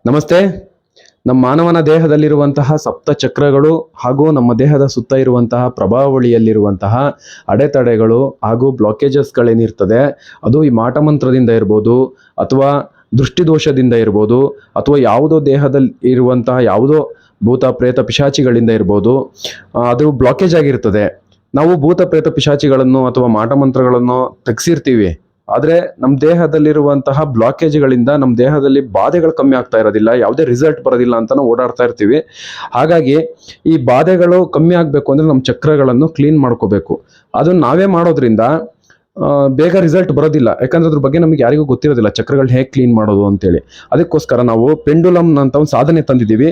ನಮಸ್ತೆ. ನಮ್ಮ ಮಾನವನ ದೇಹದಲ್ಲಿರುವಂತಹ ಸಪ್ತ ಚಕ್ರಗಳು ಹಾಗೂ ನಮ್ಮ ದೇಹದ ಸುತ್ತ ಇರುವಂತಹ ಪ್ರಭಾವಳಿಯಲ್ಲಿರುವಂತಹ ಅಡೆತಡೆಗಳು ಹಾಗೂ ಬ್ಲಾಕೇಜಸ್ಗಳೇನಿರ್ತದೆ, ಅದು ಈ ಮಾಟಮಂತ್ರದಿಂದ ಇರ್ಬೋದು, ಅಥವಾ ದೃಷ್ಟಿದೋಷದಿಂದ ಇರ್ಬೋದು, ಅಥವಾ ಯಾವುದೋ ದೇಹದಲ್ಲಿ ಇರುವಂತಹ ಯಾವುದೋ ಭೂತ ಪ್ರೇತ ಪಿಶಾಚಿಗಳಿಂದ ಇರ್ಬೋದು, ಅದು ಬ್ಲಾಕೇಜ್ ಆಗಿರ್ತದೆ. ನಾವು ಭೂತ ಪ್ರೇತ ಪಿಶಾಚಿಗಳನ್ನು ಅಥವಾ ಮಾಟಮಂತ್ರಗಳನ್ನು ತೆಗ್ಸಿರ್ತೀವಿ, ಆದರೆ ನಮ್ಮ ದೇಹದಲ್ಲಿರುವಂತಹ ಬ್ಲಾಕೇಜ್ಗಳಿಂದ ನಮ್ಮ ದೇಹದಲ್ಲಿ ಬಾಧೆಗಳು ಕಮ್ಮಿ ಆಗ್ತಾ ಇರೋದಿಲ್ಲ, ಯಾವುದೇ ರಿಸಲ್ಟ್ ಬರೋದಿಲ್ಲ ಅಂತ ನಾವು ಓಡಾಡ್ತಾ ಇರ್ತೀವಿ. ಹಾಗಾಗಿ ಈ ಬಾಧೆಗಳು ಕಮ್ಮಿ ಆಗಬೇಕು ಅಂದರೆ ನಮ್ಮ ಚಕ್ರಗಳನ್ನು ಕ್ಲೀನ್ ಮಾಡ್ಕೋಬೇಕು. ಅದನ್ನು ನಾವೇ ಮಾಡೋದ್ರಿಂದ ಬೇಗ ರಿಸಲ್ಟ್ ಬರೋದಿಲ್ಲ, ಯಾಕಂದ್ರೆ ಅದ್ರ ಬಗ್ಗೆ ನಮಗೆ ಯಾರಿಗೂ ಗೊತ್ತಿರೋದಿಲ್ಲ ಚಕ್ರಗಳನ್ನ ಹೇಗೆ ಕ್ಲೀನ್ ಮಾಡೋದು ಅಂತೇಳಿ. ಅದಕ್ಕೋಸ್ಕರ ನಾವು ಪೆಂಡುಲಮ್ ಅಂತ ಒಂದು ಸಾಧನೆ ತಂದಿದ್ದೀವಿ.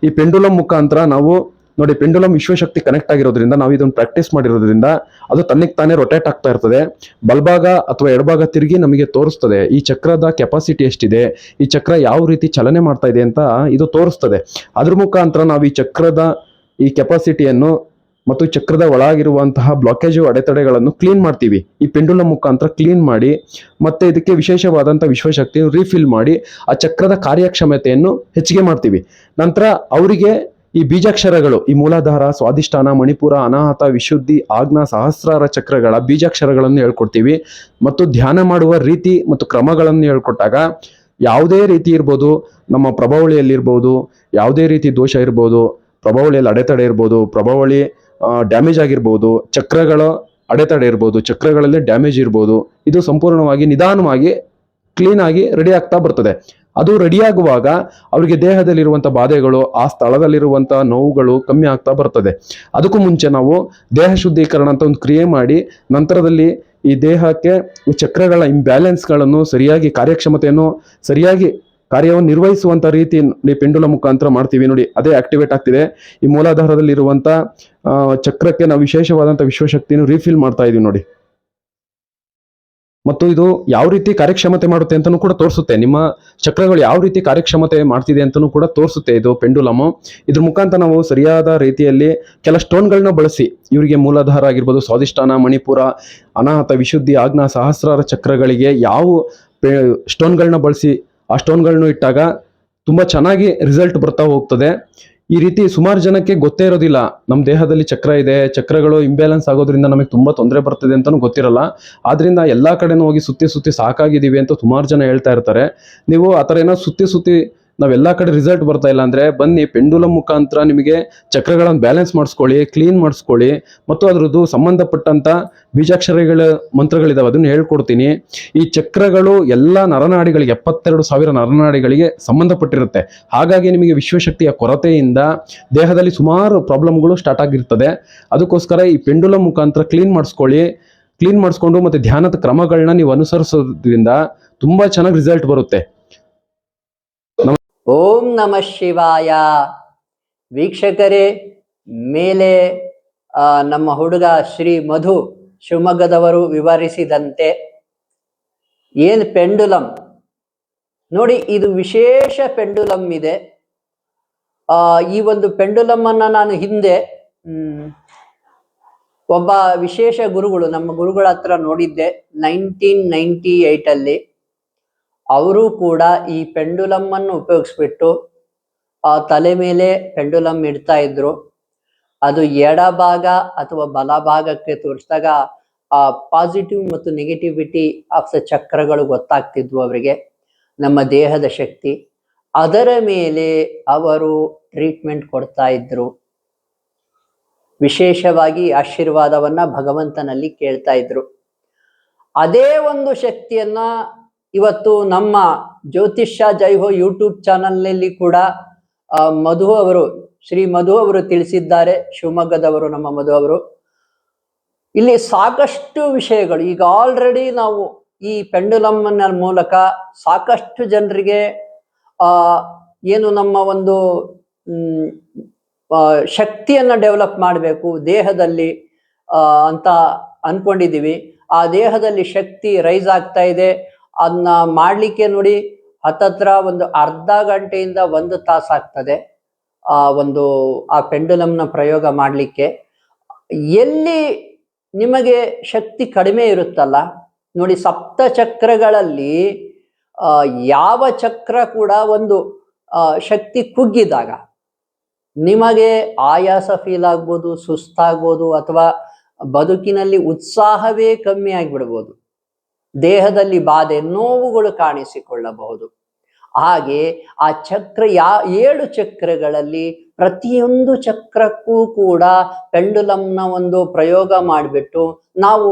ಈ ಪೆಂಡುಲಮ್ ಮುಖಾಂತರ ನಾವು ನೋಡಿ, ಪೆಂಡುಲಮ್ ವಿಶ್ವಶಕ್ತಿ ಕನೆಕ್ಟ್ ಆಗಿರೋದ್ರಿಂದ ನಾವು ಇದನ್ನು ಪ್ರಾಕ್ಟೀಸ್ ಮಾಡಿರೋದ್ರಿಂದ ಅದು ತನ್ನಿಗೆ ತಾನೇ ರೊಟೇಟ್ ಆಗ್ತಾ ಇರ್ತದೆ. ಬಲಭಾಗ ಅಥವಾ ಎಡಭಾಗ ತಿರುಗಿ ನಮಗೆ ತೋರಿಸ್ತದೆ ಈ ಚಕ್ರದ ಕೆಪಾಸಿಟಿ ಎಷ್ಟಿದೆ, ಈ ಚಕ್ರ ಯಾವ ರೀತಿ ಚಲನೆ ಮಾಡ್ತಾ ಇದೆ ಅಂತ ಇದು ತೋರಿಸ್ತದೆ. ಅದ್ರ ಮುಖಾಂತರ ನಾವು ಈ ಚಕ್ರದ ಈ ಕೆಪಾಸಿಟಿಯನ್ನು ಮತ್ತು ಚಕ್ರದ ಒಳಗಿರುವಂತಹ ಬ್ಲಾಕೇಜು ಅಡೆತಡೆಗಳನ್ನು ಕ್ಲೀನ್ ಮಾಡ್ತೀವಿ. ಈ ಪೆಂಡುಲಮ್ ಮುಖಾಂತರ ಕ್ಲೀನ್ ಮಾಡಿ ಮತ್ತೆ ಇದಕ್ಕೆ ವಿಶೇಷವಾದಂತಹ ವಿಶ್ವಶಕ್ತಿಯನ್ನು ರೀಫಿಲ್ ಮಾಡಿ ಆ ಚಕ್ರದ ಕಾರ್ಯಕ್ಷಮತೆಯನ್ನು ಹೆಚ್ಚಿಗೆ ಮಾಡ್ತೀವಿ. ನಂತರ ಅವರಿಗೆ ಈ ಬೀಜಾಕ್ಷರಗಳು, ಈ ಮೂಲಾಧಾರ, ಸ್ವಾಧಿಷ್ಠಾನ, ಮಣಿಪುರ, ಅನಾಹತ, ವಿಶುದ್ಧಿ, ಆಜ್ಞಾ, ಸಹಸ್ರಾರ ಚಕ್ರಗಳ ಬೀಜಾಕ್ಷರಗಳನ್ನು ಹೇಳ್ಕೊಡ್ತೀವಿ. ಮತ್ತು ಧ್ಯಾನ ಮಾಡುವ ರೀತಿ ಮತ್ತು ಕ್ರಮಗಳನ್ನು ಹೇಳ್ಕೊಟ್ಟಾಗ ಯಾವುದೇ ರೀತಿ ಇರ್ಬೋದು, ನಮ್ಮ ಪ್ರಭಾವಳಿಯಲ್ಲಿರ್ಬೋದು ಯಾವುದೇ ರೀತಿ ದೋಷ ಇರ್ಬೋದು, ಪ್ರಭಾವಳಿಯಲ್ಲಿ ಅಡೆತಡೆ ಇರ್ಬೋದು, ಪ್ರಭಾವಳಿ ಡ್ಯಾಮೇಜ್ ಆಗಿರ್ಬೋದು, ಚಕ್ರಗಳ ಅಡೆತಡೆ ಇರ್ಬೋದು, ಚಕ್ರಗಳಲ್ಲಿ ಡ್ಯಾಮೇಜ್ ಇರ್ಬೋದು, ಇದು ಸಂಪೂರ್ಣವಾಗಿ ನಿಧಾನವಾಗಿ ಕ್ಲೀನ್ ಆಗಿ ರೆಡಿ ಆಗ್ತಾ ಬರ್ತದೆ. ಅದು ರೆಡಿಯಾಗುವಾಗ ಅವರಿಗೆ ದೇಹದಲ್ಲಿರುವಂಥ ಬಾಧೆಗಳು, ಆ ಸ್ಥಳದಲ್ಲಿರುವಂಥ ನೋವುಗಳು ಕಮ್ಮಿ ಆಗ್ತಾ ಬರ್ತದೆ. ಅದಕ್ಕೂ ಮುಂಚೆ ನಾವು ದೇಹ ಶುದ್ಧೀಕರಣ ಅಂತ ಒಂದು ಕ್ರಿಯೆ ಮಾಡಿ, ನಂತರದಲ್ಲಿ ಈ ದೇಹಕ್ಕೆ ಈ ಚಕ್ರಗಳ ಇಂಬ್ಯಾಲೆನ್ಸ್ಗಳನ್ನು ಸರಿಯಾಗಿ, ಕಾರ್ಯಕ್ಷಮತೆಯನ್ನು ಸರಿಯಾಗಿ ಕಾರ್ಯವನ್ನು ನಿರ್ವಹಿಸುವಂಥ ರೀತಿ ಪೆಂಡುಲ ಮುಖಾಂತರ ಮಾಡ್ತೀವಿ. ನೋಡಿ, ಅದೇ ಆಕ್ಟಿವೇಟ್ ಆಗ್ತಿದೆ. ಈ ಮೂಲಾಧಾರದಲ್ಲಿರುವಂಥ ಚಕ್ರಕ್ಕೆ ನಾವು ವಿಶೇಷವಾದಂಥ ವಿಶ್ವಶಕ್ತಿಯನ್ನು ರೀಫಿಲ್ ಮಾಡ್ತಾ ಇದೀವಿ ನೋಡಿ. ಮತ್ತು ಇದು ಯಾವ ರೀತಿ ಕಾರ್ಯಕ್ಷಮತೆ ಮಾಡುತ್ತೆ ಅಂತಲೂ ಕೂಡ ತೋರಿಸುತ್ತೆ. ನಿಮ್ಮ ಚಕ್ರಗಳು ಯಾವ ರೀತಿ ಕಾರ್ಯಕ್ಷಮತೆ ಮಾಡ್ತಿದೆ ಅಂತಲೂ ಕೂಡ ತೋರಿಸುತ್ತೆ ಇದು ಪೆಂಡುಲಮು. ಇದ್ರ ಮುಖಾಂತರ ನಾವು ಸರಿಯಾದ ರೀತಿಯಲ್ಲಿ ಕೆಲ ಸ್ಟೋನ್ಗಳನ್ನ ಬಳಸಿ, ಇವರಿಗೆ ಮೂಲಾಧಾರ ಆಗಿರ್ಬೋದು, ಸ್ವಾಧಿಷ್ಠಾನ, ಮಣಿಪುರ, ಅನಾಹತ, ವಿಶುದ್ಧಿ, ಆಜ್ಞಾ, ಸಹಸ್ರಾರ ಚಕ್ರಗಳಿಗೆ ಯಾವ ಸ್ಟೋನ್ಗಳನ್ನ ಬಳಸಿ ಆ ಸ್ಟೋನ್ಗಳನ್ನ ಇಟ್ಟಾಗ ತುಂಬ ಚೆನ್ನಾಗಿ ರಿಸಲ್ಟ್ ಬರ್ತಾ ಹೋಗ್ತದೆ. ಈ ರೀತಿ ಸುಮಾರು ಜನಕ್ಕೆ ಗೊತ್ತೇ ಇರೋದಿಲ್ಲ, ನಮ್ಮ ದೇಹದಲ್ಲಿ ಚಕ್ರ ಇದೆ, ಚಕ್ರಗಳು ಇಂಬ್ಯಾಲೆನ್ಸ್ ಆಗೋದ್ರಿಂದ ನಮಗೆ ತುಂಬ ತೊಂದರೆ ಬರ್ತದೆ ಅಂತಲೂ ಗೊತ್ತಿರಲ್ಲ. ಆದ್ರಿಂದ ಎಲ್ಲ ಕಡೆನೂ ಹೋಗಿ ಸುತ್ತಿ ಸಾಕಾಗಿದ್ದೀವಿ ಅಂತ ಸುಮಾರು ಜನ ಹೇಳ್ತಾ ಇರ್ತಾರೆ. ನೀವು ಆ ಥರ ಏನೋ ಸುತ್ತಿ ನಾವೆಲ್ಲ ಕಡೆ ರಿಸಲ್ಟ್ ಬರ್ತಾ ಇಲ್ಲ ಅಂದರೆ ಬನ್ನಿ, ಪೆಂಡುಲಮ್ ಮುಖಾಂತರ ನಿಮಗೆ ಚಕ್ರಗಳನ್ನು ಬ್ಯಾಲೆನ್ಸ್ ಮಾಡಿಸ್ಕೊಳ್ಳಿ, ಕ್ಲೀನ್ ಮಾಡಿಸ್ಕೊಳ್ಳಿ. ಮತ್ತು ಅದ್ರದ್ದು ಸಂಬಂಧಪಟ್ಟಂಥ ಬೀಜಾಕ್ಷರಗಳ ಮಂತ್ರಗಳಿದಾವೆ, ಅದನ್ನು ಹೇಳ್ಕೊಡ್ತೀನಿ. ಈ ಚಕ್ರಗಳು ಎಲ್ಲ ನರನಾಡಿಗಳಿಗೆ, 72,000 ನರನಾಡಿಗಳಿಗೆ ಸಂಬಂಧಪಟ್ಟಿರುತ್ತೆ. ಹಾಗಾಗಿ ನಿಮಗೆ ವಿಶ್ವಶಕ್ತಿಯ ಕೊರತೆಯಿಂದ ದೇಹದಲ್ಲಿ ಸುಮಾರು ಪ್ರಾಬ್ಲಮ್ಗಳು ಸ್ಟಾರ್ಟ್ ಆಗಿರ್ತದೆ. ಅದಕ್ಕೋಸ್ಕರ ಈ ಪೆಂಡುಲಮ್ ಮುಖಾಂತರ ಕ್ಲೀನ್ ಮಾಡಿಸ್ಕೊಂಡು ಮತ್ತೆ ಧ್ಯಾನದ ಕ್ರಮಗಳನ್ನ ನೀವು ಅನುಸರಿಸೋದ್ರಿಂದ ತುಂಬ ಚೆನ್ನಾಗಿ ರಿಸಲ್ಟ್ ಬರುತ್ತೆ. ಓಂ ನಮಃ ಶಿವಾಯ. ವೀಕ್ಷಕರೇ, ಮೇಲೆ ನಮ್ಮ ಹುಡುಗ ಶ್ರೀ ಮಧು ಶಿವಮೊಗ್ಗದವರು ವಿವರಿಸಿದಂತೆ ಏನು ಪೆಂಡುಲಮ್ ನೋಡಿ, ಇದು ವಿಶೇಷ ಪೆಂಡುಲಮ್ ಇದೆ. ಈ ಒಂದು ಪೆಂಡುಲಮ್ ಅನ್ನ ನಾನು ಹಿಂದೆ ಒಬ್ಬ ವಿಶೇಷ ಗುರುಗಳು, ನಮ್ಮ ಗುರುಗಳ ಹತ್ರ ನೋಡಿದ್ದೆ 1998 ಅವರು ಕೂಡ ಈ ಪೆಂಡುಲಮ್ ಅನ್ನು ಉಪಯೋಗಿಸ್ಬಿಟ್ಟು ತಲೆ ಮೇಲೆ ಪೆಂಡುಲಮ್ ಇಡ್ತಾ ಇದ್ರು. ಅದು ಎಡಭಾಗ ಅಥವಾ ಬಲಭಾಗಕ್ಕೆ ತೋರಿಸಿದಾಗ ಆ ಪಾಸಿಟಿವ್ ಮತ್ತು ನೆಗೆಟಿವಿಟಿ ಆಫ್ ದ ಚಕ್ರಗಳು ಗೊತ್ತಾಗ್ತಿದ್ವು ಅವರಿಗೆ, ನಮ್ಮ ದೇಹದ ಶಕ್ತಿ. ಅದರ ಮೇಲೆ ಅವರು ಟ್ರೀಟ್ಮೆಂಟ್ ಕೊಡ್ತಾ ಇದ್ರು. ವಿಶೇಷವಾಗಿ ಆಶೀರ್ವಾದವನ್ನ ಭಗವಂತನಲ್ಲಿ ಕೇಳ್ತಾ ಇದ್ರು. ಅದೇ ಒಂದು ಶಕ್ತಿಯನ್ನ ಇವತ್ತು ನಮ್ಮ ಜ್ಯೋತಿಷ್ಯ ಜೈಹೋ ಯೂಟ್ಯೂಬ್ ಚಾನಲ್ನಲ್ಲಿ ಕೂಡ ಶ್ರೀ ಮಧು ಅವರು ತಿಳಿಸಿದ್ದಾರೆ. ಶಿವಮೊಗ್ಗದವರು ನಮ್ಮ ಮಧು ಅವರು. ಇಲ್ಲಿ ಸಾಕಷ್ಟು ವಿಷಯಗಳು ಈಗ ಆಲ್ರೆಡಿ ನಾವು ಈ ಪೆಂಡುಲಮ್ನ ಮೂಲಕ ಸಾಕಷ್ಟು ಜನರಿಗೆ ಏನು ನಮ್ಮ ಒಂದು ಶಕ್ತಿಯನ್ನ ಡೆವಲಪ್ ಮಾಡಬೇಕು ದೇಹದಲ್ಲಿ ಅಂತ ಅನ್ಕೊಂಡಿದೀವಿ. ಆ ದೇಹದಲ್ಲಿ ಶಕ್ತಿ ರೈಸ್ ಆಗ್ತಾ ಇದೆ. ಅದನ್ನ ಮಾಡ್ಲಿಕ್ಕೆ ನೋಡಿ ಹತ್ತತ್ರ ಒಂದು ಅರ್ಧ ಗಂಟೆಯಿಂದ 1 ತಾಸು ಆಗ್ತದೆ ಆ ಪೆಂಡುಲಮ್ನ ಪ್ರಯೋಗ ಮಾಡಲಿಕ್ಕೆ. ಎಲ್ಲಿ ನಿಮಗೆ ಶಕ್ತಿ ಕಡಿಮೆ ಇರುತ್ತಲ್ಲ ನೋಡಿ, ಸಪ್ತ ಚಕ್ರಗಳಲ್ಲಿ ಯಾವ ಚಕ್ರ ಕೂಡ ಒಂದು ಶಕ್ತಿ ಕುಗ್ಗಿದಾಗ ನಿಮಗೆ ಆಯಾಸ ಫೀಲ್ ಆಗ್ಬೋದು, ಸುಸ್ತಾಗ್ಬೋದು, ಅಥವಾ ಬದುಕಿನಲ್ಲಿ ಉತ್ಸಾಹವೇ ಕಮ್ಮಿ ಆಗಿಬಿಡ್ಬೋದು, ದೇಹದಲ್ಲಿ ಬಾಧೆ ನೋವುಗಳು ಕಾಣಿಸಿಕೊಳ್ಳಬಹುದು. ಹಾಗೆ ಆ ಚಕ್ರ 7 ಚಕ್ರಗಳಲ್ಲಿ ಪ್ರತಿಯೊಂದು ಚಕ್ರಕ್ಕೂ ಕೂಡ ಪೆಂಡುಲಂನ ಒಂದು ಪ್ರಯೋಗ ಮಾಡಿಬಿಟ್ಟು ನಾವು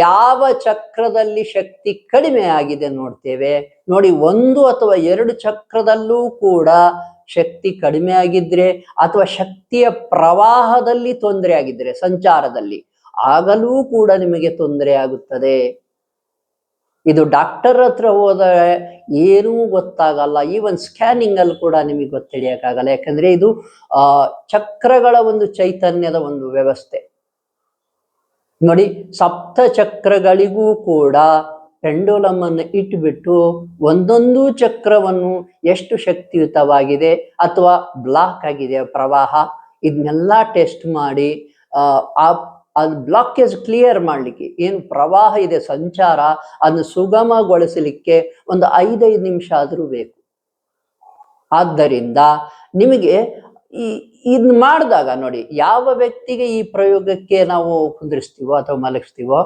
ಯಾವ ಚಕ್ರದಲ್ಲಿ ಶಕ್ತಿ ಕಡಿಮೆ ಆಗಿದೆ ನೋಡ್ತೇವೆ. ನೋಡಿ, 1 ಅಥವಾ 2 ಚಕ್ರದಲ್ಲೂ ಕೂಡ ಶಕ್ತಿ ಕಡಿಮೆ ಆಗಿದ್ರೆ ಅಥವಾ ಶಕ್ತಿಯ ಪ್ರವಾಹದಲ್ಲಿ ತೊಂದರೆ ಆಗಿದ್ರೆ, ಸಂಚಾರದಲ್ಲಿ, ಆಗಲೂ ಕೂಡ ನಿಮಗೆ ತೊಂದರೆ ಆಗುತ್ತದೆ. ಇದು ಡಾಕ್ಟರ್ ಹತ್ರ ಹೋದರೆ ಏನೂ ಗೊತ್ತಾಗಲ್ಲ, ಈವನ್ ಸ್ಕ್ಯಾನಿಂಗ್ ಅಲ್ಲಿ ಕೂಡ ನಿಮಗೆ ಗೊತ್ತಿಡಿಯಕ್ಕಾಗಲ್ಲ. ಯಾಕಂದ್ರೆ ಇದು ಚಕ್ರಗಳ ಒಂದು ಚೈತನ್ಯದ ಒಂದು ವ್ಯವಸ್ಥೆ. ನೋಡಿ, ಸಪ್ತ ಚಕ್ರಗಳಿಗೂ ಕೂಡ ಪೆಂಡುಲಮ್ ಅನ್ನು ಇಟ್ಬಿಟ್ಟು ಒಂದೊಂದು ಚಕ್ರವನ್ನು ಎಷ್ಟು ಶಕ್ತಿಯುತವಾಗಿದೆ ಅಥವಾ ಬ್ಲಾಕ್ ಆಗಿದೆ ಪ್ರವಾಹ, ಇದನ್ನೆಲ್ಲ ಟೆಸ್ಟ್ ಮಾಡಿ ಅದು ಬ್ಲಾಕೇಜ್ ಕ್ಲಿಯರ್ ಮಾಡಲಿಕ್ಕೆ, ಏನು ಪ್ರವಾಹ ಇದೆ ಸಂಚಾರ, ಅದನ್ನು ಸುಗಮಗೊಳಿಸಲಿಕ್ಕೆ ಒಂದು 5 ನಿಮಿಷ ಆದರೂ ಬೇಕು. ಆದ್ದರಿಂದ ನಿಮಗೆ ಇದನ್ನ ಮಾಡಿದಾಗ ನೋಡಿ, ಯಾವ ವ್ಯಕ್ತಿಗೆ ಈ ಪ್ರಯೋಗಕ್ಕೆ ನಾವು ಕುಂದಿರಿಸ್ತೀವೋ ಅಥವಾ ಮಲಗಿಸ್ತೀವೋ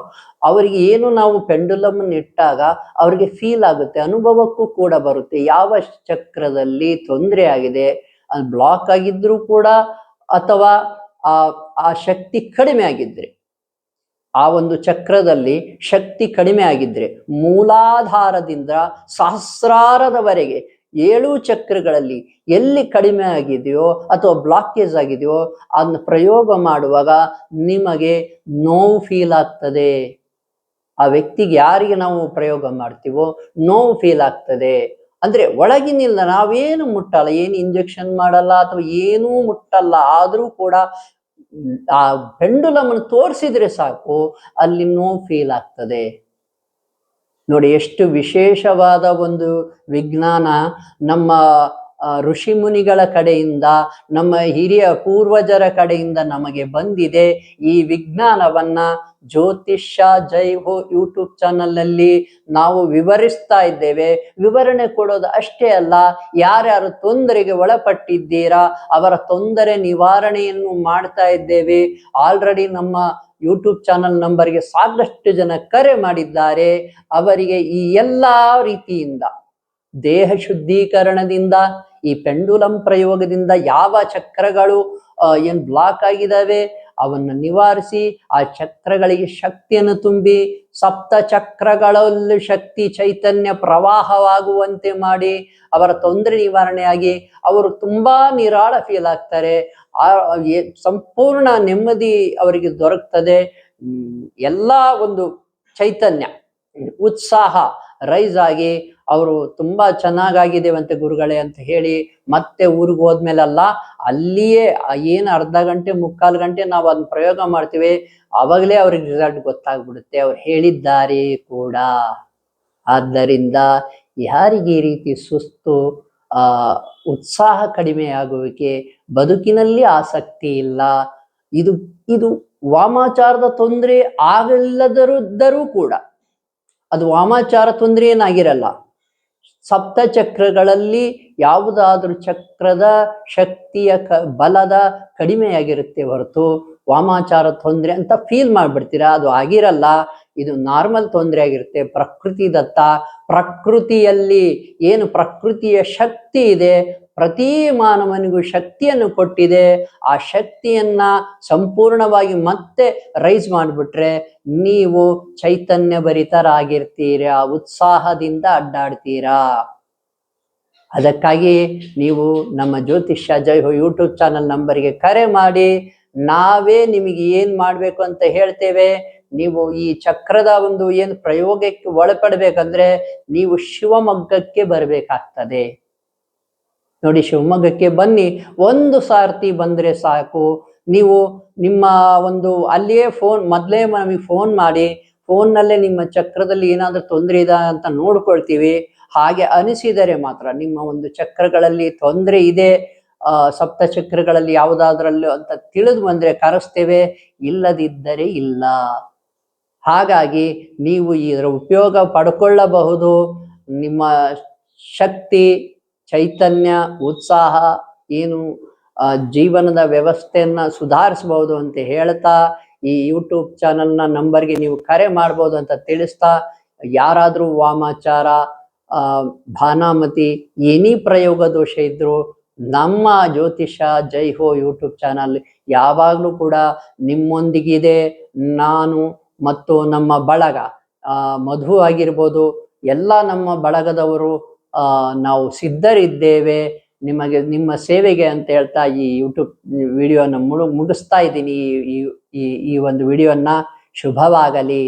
ಅವರಿಗೆ ಏನು ನಾವು ಪೆಂಡುಲಮ್ ಇಟ್ಟಾಗ ಅವರಿಗೆ ಫೀಲ್ ಆಗುತ್ತೆ, ಅನುಭವಕ್ಕೂ ಕೂಡ ಬರುತ್ತೆ. ಯಾವ ಚಕ್ರದಲ್ಲಿ ತೊಂದರೆ ಆಗಿದೆ, ಅದು ಬ್ಲಾಕ್ ಆಗಿದ್ರೂ ಕೂಡ ಅಥವಾ ಆ ಶಕ್ತಿ ಕಡಿಮೆ ಆಗಿದ್ರೆ, ಆ ಒಂದು ಚಕ್ರದಲ್ಲಿ ಶಕ್ತಿ ಕಡಿಮೆ ಆಗಿದ್ರೆ ಮೂಲಾಧಾರದಿಂದ ಸಹಸ್ರಾರದವರೆಗೆ 7 ಚಕ್ರಗಳಲ್ಲಿ ಎಲ್ಲಿ ಕಡಿಮೆ ಆಗಿದೆಯೋ ಅಥವಾ ಬ್ಲಾಕೇಜ್ ಆಗಿದೆಯೋ ಅದನ್ನ ಪ್ರಯೋಗ ಮಾಡುವಾಗ ನಿಮಗೆ ನೋವು ಫೀಲ್ ಆಗ್ತದೆ. ಆ ವ್ಯಕ್ತಿಗೆ ಯಾರಿಗೆ ನಾವು ಪ್ರಯೋಗ ಮಾಡ್ತೀವೋ ನೋವು ಫೀಲ್ ಆಗ್ತದೆ. ಅಂದ್ರೆ ಒಳಗಿನಿಂದ ನಾವೇನು ಮುಟ್ಟಲ್ಲ, ಏನು ಇಂಜೆಕ್ಷನ್ ಮಾಡಲ್ಲ ಅಥವಾ ಏನೂ ಮುಟ್ಟಲ್ಲ, ಆದ್ರೂ ಕೂಡ ಆ ಪೆಂಡುಲಮ್ ಅನ್ನು ತೋರಿಸಿದ್ರೆ ಸಾಕು ಅಲ್ಲಿ ನೋವು ಫೀಲ್ ಆಗ್ತದೆ. ನೋಡಿ, ಎಷ್ಟು ವಿಶೇಷವಾದ ಒಂದು ವಿಜ್ಞಾನ ನಮ್ಮ ಋಷಿ ಮುನಿಗಳ ಕಡೆಯಿಂದ, ನಮ್ಮ ಹಿರಿಯ ಪೂರ್ವಜರ ಕಡೆಯಿಂದ ನಮಗೆ ಬಂದಿದೆ. ಈ ವಿಜ್ಞಾನವನ್ನ ಜ್ಯೋತಿಷ್ಯ ಜೈ ಹೋ ಯೂಟ್ಯೂಬ್ ಚಾನಲ್ನಲ್ಲಿ ನಾವು ವಿವರಿಸ್ತಾ ಇದ್ದೇವೆ. ವಿವರಣೆ ಕೊಡೋದು ಅಷ್ಟೇ ಅಲ್ಲ, ಯಾರ್ಯಾರು ತೊಂದರೆಗೆ ಒಳಪಟ್ಟಿದ್ದೀರಾ ಅವರ ತೊಂದರೆ ನಿವಾರಣೆಯನ್ನು ಮಾಡ್ತಾ ಇದ್ದೇವೆ. ಆಲ್ರೆಡಿ ನಮ್ಮ ಯೂಟ್ಯೂಬ್ ಚಾನಲ್ ನಂಬರ್ಗೆ ಸಾಕಷ್ಟು ಜನ ಕರೆ ಮಾಡಿದ್ದಾರೆ. ಅವರಿಗೆ ಈ ಎಲ್ಲಾ ರೀತಿಯಿಂದ, ದೇಹ ಶುದ್ಧೀಕರಣದಿಂದ, ಈ ಪೆಂಡುಲಮ್ ಪ್ರಯೋಗದಿಂದ ಯಾವ ಚಕ್ರಗಳು ಏನ್ ಬ್ಲಾಕ್ ಆಗಿದ್ದಾವೆ ಅವನ್ನ ನಿವಾರಿಸಿ ಆ ಚಕ್ರಗಳಿಗೆ ಶಕ್ತಿಯನ್ನು ತುಂಬಿ ಸಪ್ತ ಚಕ್ರಗಳಲ್ಲಿ ಶಕ್ತಿ ಚೈತನ್ಯ ಪ್ರವಾಹವಾಗುವಂತೆ ಮಾಡಿ ಅವರ ತೊಂದರೆ ನಿವಾರಣೆಯಾಗಿ ಅವರು ತುಂಬಾ ನಿರಾಳ ಫೀಲ್ ಆಗ್ತಾರೆ. ಸಂಪೂರ್ಣ ನೆಮ್ಮದಿ ಅವರಿಗೆ ದೊರಕ್ತದೆ. ಎಲ್ಲ ಒಂದು ಚೈತನ್ಯ ಉತ್ಸಾಹ ರೈಸ್ ಆಗಿ ಅವರು ತುಂಬಾ ಚೆನ್ನಾಗಾಗಿದ್ದೇವಂತೆ ಗುರುಗಳೇ ಅಂತ ಹೇಳಿ ಮತ್ತೆ ಊರಿಗೆ ಹೋದ್ಮೇಲಲ್ಲ, ಅಲ್ಲಿಯೇ ಏನು ಅರ್ಧ ಗಂಟೆ 3/4 ಗಂಟೆ ನಾವು ಅದನ್ನ ಪ್ರಯೋಗ ಮಾಡ್ತೀವಿ, ಅವಾಗಲೇ ಅವ್ರಿಗೆ ರಿಸಲ್ಟ್ ಗೊತ್ತಾಗ್ಬಿಡುತ್ತೆ, ಅವ್ರು ಹೇಳಿದ್ದಾರೆ ಕೂಡ. ಆದ್ದರಿಂದ ಯಾರಿಗೆ ಈ ರೀತಿ ಸುಸ್ತು, ಉತ್ಸಾಹ ಕಡಿಮೆ ಆಗುವಿಕೆ, ಬದುಕಿನಲ್ಲಿ ಆಸಕ್ತಿ ಇಲ್ಲ, ಇದು ವಾಮಾಚಾರದ ತೊಂದರೆ ಆಗಲ್ಲದಿದ್ದರೂ ಕೂಡ, ಅದು ವಾಮಾಚಾರ ತೊಂದರೆ ಏನಾಗಿರಲ್ಲ, ಸಪ್ತ ಚಕ್ರಗಳಲ್ಲಿ ಯಾವುದಾದ್ರೂ ಚಕ್ರದ ಶಕ್ತಿಯ ಬಲದ ಕಡಿಮೆಯಾಗಿರುತ್ತೆ ಹೊರತು ವಾಮಾಚಾರ ತೊಂದರೆ ಅಂತ ಫೀಲ್ ಮಾಡ್ಬಿಡ್ತೀರಾ, ಅದು ಆಗಿರಲ್ಲ. ಇದು ನಾರ್ಮಲ್ ತೊಂದರೆ ಆಗಿರುತ್ತೆ, ಪ್ರಕೃತಿ ದತ್ತ. ಪ್ರಕೃತಿಯಲ್ಲಿ ಏನು ಪ್ರಕೃತಿಯ ಶಕ್ತಿ ಇದೆ, ಪ್ರತಿ ಮಾನವನಿಗೂ ಶಕ್ತಿಯನ್ನು ಕೊಟ್ಟಿದೆ. ಆ ಶಕ್ತಿಯನ್ನ ಸಂಪೂರ್ಣವಾಗಿ ಮತ್ತೆ ರೈಸ್ ಮಾಡಿಬಿಟ್ರೆ ನೀವು ಚೈತನ್ಯ ಭರಿತರಾಗಿರ್ತೀರಾ, ಉತ್ಸಾಹದಿಂದ ಅಡ್ಡಾಡ್ತೀರಾ. ಅದಕ್ಕಾಗಿ ನೀವು ನಮ್ಮ ಜ್ಯೋತಿಷ್ಯ ಜೈ ಹೋ ಯೂಟ್ಯೂಬ್ ಚಾನಲ್ ನಂಬರ್ಗೆ ಕರೆ ಮಾಡಿ, ನಾವೇ ನಿಮಗೆ ಏನ್ ಮಾಡ್ಬೇಕು ಅಂತ ಹೇಳ್ತೇವೆ. ನೀವು ಈ ಚಕ್ರದ ಒಂದು ಏನು ಪ್ರಯೋಗಕ್ಕೆ ಒಳಪಡ್ಬೇಕಂದ್ರೆ ನೀವು ಶಿವಮೊಗ್ಗಕ್ಕೆ ಬರಬೇಕಾಗ್ತದೆ. ನೋಡಿ, ಶಿವಮೊಗ್ಗಕ್ಕೆ ಬನ್ನಿ, 1 ಸಾರ್ತಿ ಬಂದ್ರೆ ಸಾಕು. ನೀವು ನಿಮ್ಮ ಒಂದು ಅಲ್ಲಿಯೇ ಮೊದಲೇ ನಮಗೆ ಫೋನ್ ಮಾಡಿ, ಫೋನ್ನಲ್ಲೇ ನಿಮ್ಮ ಚಕ್ರದಲ್ಲಿ ಏನಾದ್ರೂ ತೊಂದರೆ ಇದೆ ಅಂತ ನೋಡ್ಕೊಳ್ತೀವಿ. ಹಾಗೆ ಅನಿಸಿದರೆ ಮಾತ್ರ, ನಿಮ್ಮ ಒಂದು ಚಕ್ರಗಳಲ್ಲಿ ತೊಂದರೆ ಇದೆ, ಸಪ್ತ ಚಕ್ರಗಳಲ್ಲಿ ಯಾವುದಾದ್ರಲ್ಲೂ ಅಂತ ತಿಳಿದು ಬಂದ್ರೆ ಕರೆಸ್ತೇವೆ, ಇಲ್ಲದಿದ್ದರೆ ಇಲ್ಲ. ಹಾಗಾಗಿ ನೀವು ಇದರ ಉಪಯೋಗ ಪಡ್ಕೊಳ್ಳಬಹುದು. ನಿಮ್ಮ ಶಕ್ತಿ ಚೈತನ್ಯ, ಉತ್ಸಾಹ, ಏನು ಜೀವನದ ವ್ಯವಸ್ಥೆಯನ್ನ ಸುಧಾರಿಸಬಹುದು ಅಂತ ಹೇಳ್ತಾ, ಈ ಯೂಟ್ಯೂಬ್ ಚಾನಲ್ನ ನಂಬರ್ಗೆ ನೀವು ಕರೆ ಮಾಡ್ಬೋದು ಅಂತ ತಿಳಿಸ್ತಾ, ಯಾರಾದ್ರೂ ವಾಮಾಚಾರ, ಭಾನಾಮತಿ, ಎನಿ ಪ್ರಯೋಗ ದೋಷ ಇದ್ರು ನಮ್ಮ ಜ್ಯೋತಿಷ ಜೈ ಹೋ ಯೂಟ್ಯೂಬ್ ಚಾನಲ್ ಯಾವಾಗ್ಲೂ ಕೂಡ ನಿಮ್ಮೊಂದಿಗಿದೆ. ನಾನು ಮತ್ತು ನಮ್ಮ ಬಳಗ, ಮಧು ಆಗಿರ್ಬೋದು, ಎಲ್ಲ ನಮ್ಮ ಬಳಗದವರು ನಾವು ಸಿದ್ಧರಿದ್ದೇವೆ ನಿಮಗೆ, ನಿಮ್ಮ ಸೇವೆಗೆ ಅಂತ ಹೇಳ್ತಾ ಈ ಯೂಟ್ಯೂಬ್ ವಿಡಿಯೋನ ಮುಗಿಸ್ತಾ ಇದ್ದೀನಿ. ಈ ಒಂದು ವಿಡಿಯೋನ ಶುಭವಾಗಲಿ.